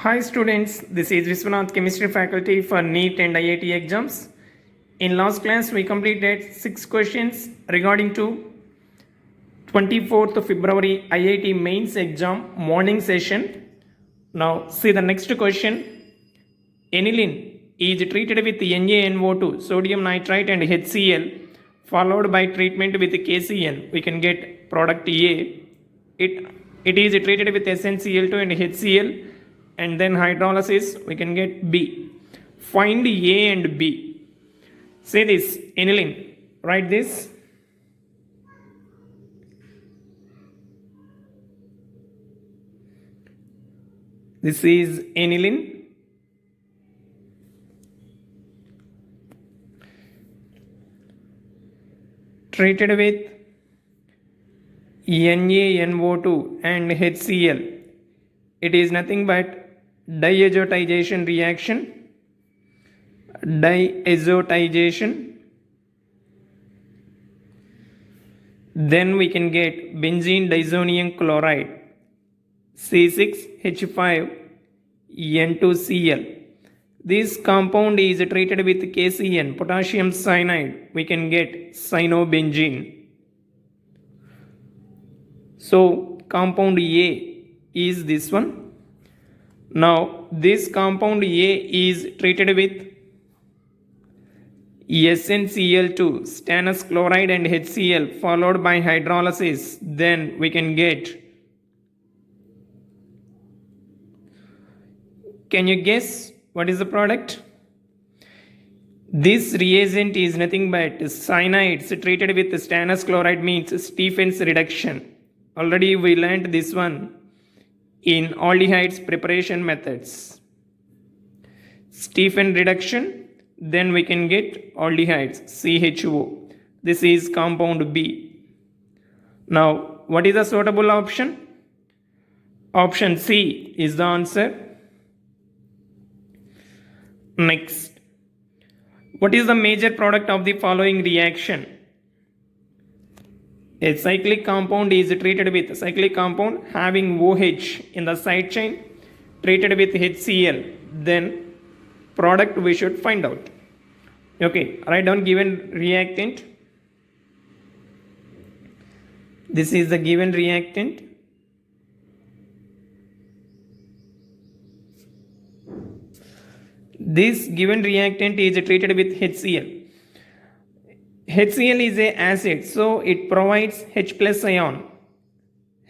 Hi students, this is Viswanath Chemistry faculty for NEET and IIT exams. In last class we completed 6 questions regarding to 24th February IIT mains exam morning session. Now see the next question. Aniline is treated with NaNO2, sodium nitrite and HCl followed by treatment with KCl. We can get product A. It is treated with SnCl2 and HCl and then hydrolysis we can get B. Find A and B. Say this, aniline. Write this. This is aniline. Treated with NaNO2 and HCl. It is nothing but diazotization reaction. Then we can get benzene diazonium chloride, C6H5N2Cl. This compound is treated with KCN, potassium cyanide. We can get cyanobenzene. So compound A is this one. Now this compound A is treated with SnCl2, stannous chloride and HCl followed by hydrolysis. Then we can get, can you guess what is the product? This reagent is nothing but cyanides treated with stannous chloride, means Stephen's reduction. Already we learned this one in aldehydes preparation methods. Stephen reduction, then we can get aldehydes, CHO. This is compound B. Now, what is the suitable option? Option C is the answer. Next, what is the major product of the following reaction? A cyclic compound is treated with cyclic compound having OH in the side chain, treated with HCl. Then product we should find out. Okay, write down given reactant. This is the given reactant. This given reactant is treated with HCl. HCl is a acid, so it provides H plus ion.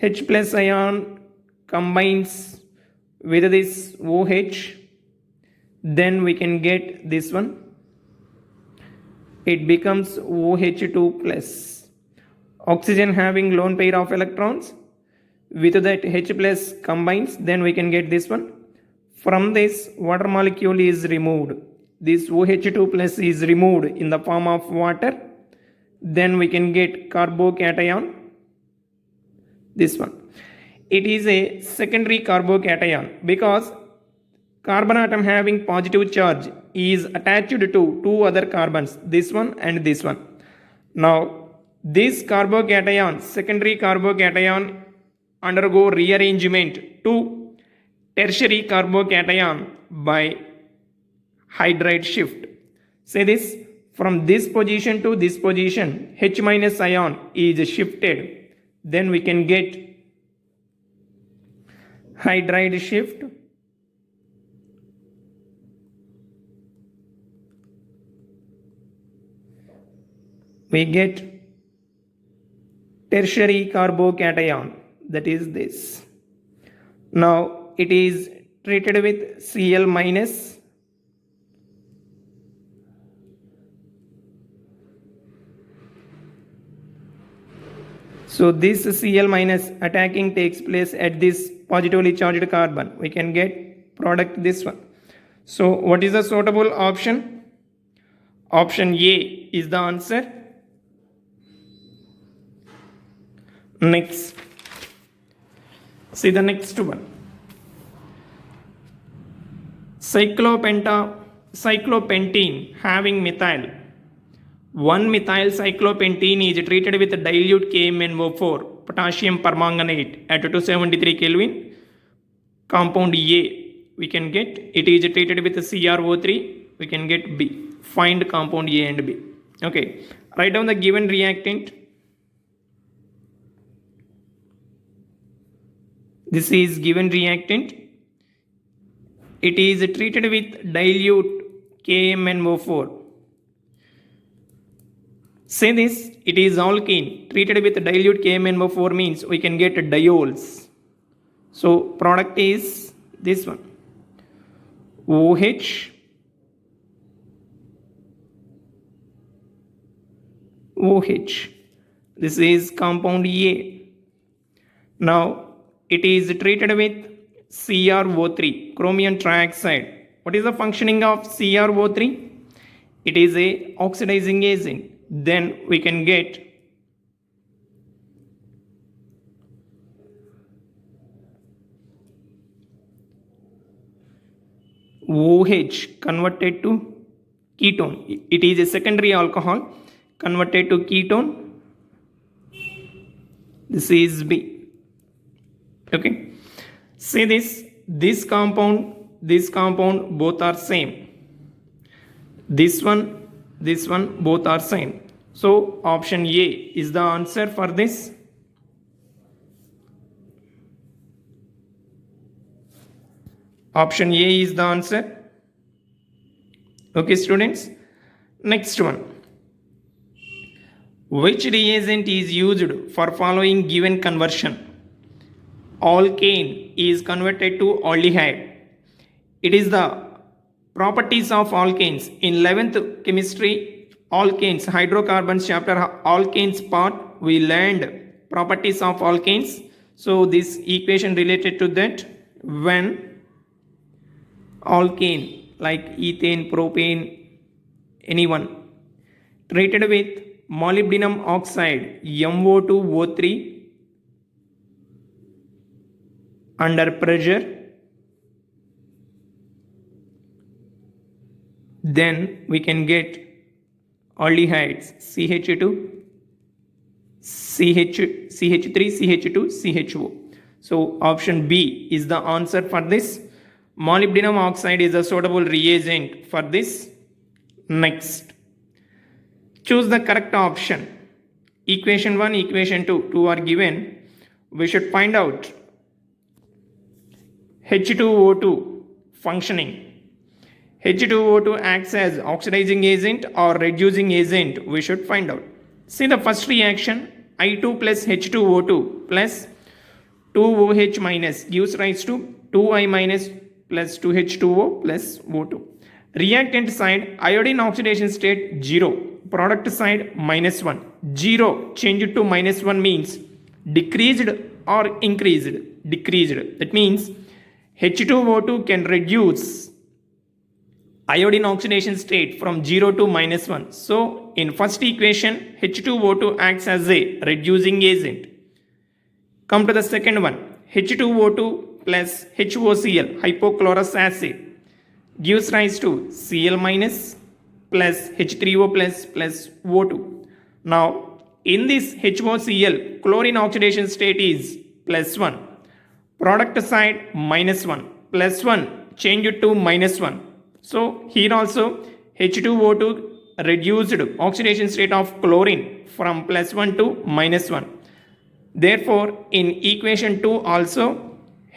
H plus ion combines with this OH, then we can get this one. It becomes OH2 plus. Oxygen having lone pair of electrons, with that H plus combines, then we can get this one. From this, water molecule is removed. This OH2 plus is removed in the form of water. Then we can get carbocation. This one. It is a secondary carbocation because carbon atom having positive charge is attached to two other carbons, this one and this one. Now, this carbocation, secondary carbocation, undergo rearrangement to tertiary carbocation by hydride shift. Say this, from this position to this position, H minus ion is shifted. Then we can get hydride shift. We get tertiary carbocation, that is this. Now it is treated with Cl minus. So this Cl minus attacking takes place at this positively charged carbon. We can get product this one. So what is the suitable option? Option A is the answer. Next, see the next one. Cyclopentene having methyl. 1-methyl cyclopentene is treated with dilute KMnO4, potassium permanganate at 273 Kelvin. Compound A. we can get it is treated with CrO3, we can get B. Find compound A and B. Okay, write down the given reactant. This is given reactant. It is treated with dilute KMnO4. Say this, it is alkene treated with dilute KMnO4 means we can get diols. So product is this one, OH, OH. This is compound A. Now it is treated with CrO3, chromium trioxide. What is the functioning of CrO3? It is a oxidizing agent. Then we can get OH converted to ketone. It is a secondary alcohol converted to ketone. This is B. Okay, say this compound both are same. This one both are same. So option A is the answer for this. Option A is the answer. Okay students, next one. Which reagent is used for following given conversion? Alkane is converted to aldehyde. It is the properties of alkanes. In 11th chemistry, alkanes, hydrocarbons chapter, alkanes part, we learned properties of alkanes. So this equation related to that, when alkane like ethane, propane, anyone treated with molybdenum oxide MO2O3 under pressure, then we can get aldehydes CH2, CH3, CH2, CHO. So option B is the answer for this. Molybdenum oxide is a suitable reagent for this. Next, choose the correct option. Equation 1, equation 2 are given. We should find out H2O2 functioning. H2O2 acts as oxidizing agent or reducing agent. We should find out. See the first reaction, I2 plus H2O2 plus 2OH minus gives rise to 2I minus plus 2H2O plus O2. Reactant side, iodine oxidation state 0. Product side -1. 0 changed to -1 means decreased or increased? Decreased. That means H2O2 can reduce iodine oxidation state from 0 to -1. So in first equation, H2O2 acts as a reducing agent. Come to the second one, H2O2 plus HOCl, hypochlorous acid, gives rise to Cl minus plus H3O plus O2. Now in this HOCl, chlorine oxidation state is +1. Product side -1. +1 change it to -1. So here also H2O2 reduced oxidation state of chlorine from +1 to -1. Therefore in equation 2 also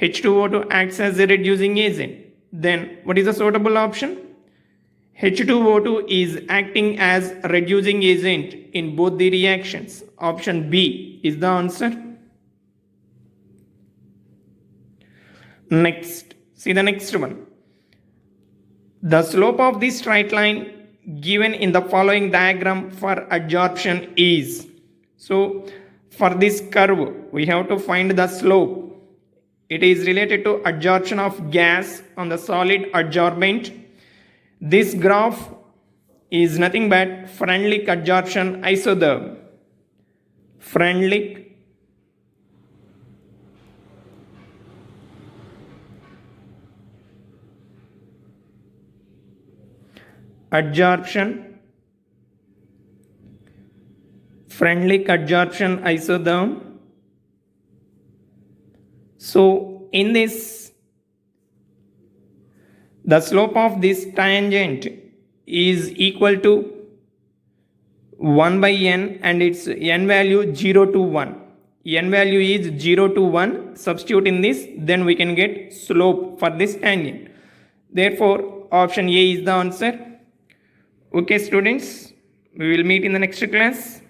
H2O2 acts as a reducing agent. Then what is the suitable option? H2O2 is acting as reducing agent in both the reactions. Option B is the answer. Next, see the next one. The slope of this straight line given in the following diagram for adsorption is. So for this curve, we have to find the slope. It is related to adsorption of gas on the solid adsorbent. This graph is nothing but Freundlich adsorption isotherm. Freundlich adsorption, Freundlich adsorption isotherm. So in this The slope of this tangent is equal to 1 by n and its n value 0 to 1. N value is 0 to 1. Substitute in this, then we can get slope for this tangent. Therefore, option A is the answer. Okay, students, we will meet in the next class.